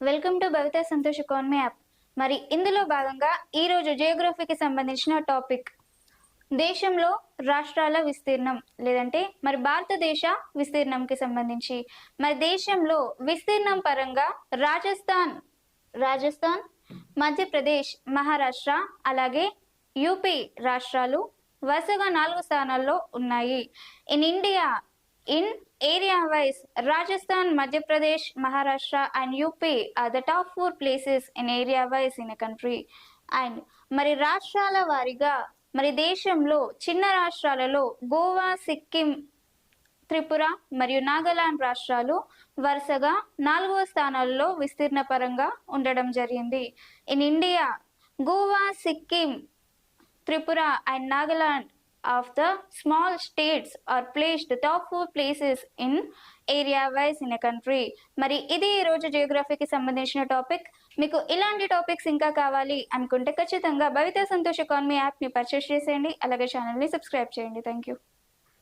Welcome to Bhavitha Santosh economy app. మరి ఇందులో భాగంగా ఈరోజు జియోగ్రఫీకి సంబంధించిన టాపిక్ దేశంలో రాష్ట్రాల విస్తీర్ణం లేదంటే మరి భారతదేశ విస్తీర్ణంకి సంబంధించి మరి దేశంలో విస్తీర్ణం పరంగా రాజస్థాన్, మధ్యప్రదేశ్, మహారాష్ట్ర అలాగే యూపీ రాష్ట్రాలు వరుసగా 4 స్థానాల్లో ఉన్నాయి. In India in area wise, Rajasthan, Madhya Pradesh, Maharashtra and UP are the top 4 places in area wise in a country. And మరి రాష్ట్రాల వారీగా మరి దేశంలో చిన్న రాష్ట్రాలలో గోవా, సిక్కిం, త్రిపుర మరియు నాగాలాండ్ రాష్ట్రాలు వరుసగా 4వ స్థానాల్లో విస్తీర్ణ పరంగా ఉండడం జరిగింది. In India, Goa, Sikkim, Tripura and Nagaland of the small states are placed the top 4 places in area wise in a country. మరి ఇది ఈ రోజు జియోగ్రఫీకి సంబంధించిన టాపిక్. మీకు ఇలాంటి టాపిక్స్ ఇంకా కావాలి అనుకుంటే ఖచ్చితంగా భవిత సంతోష్ ఎకానమీ యాప్ని పర్చేస్ చేసేయండి, అలాగే ఛానల్ని సబ్స్క్రైబ్ చేయండి. Thank you.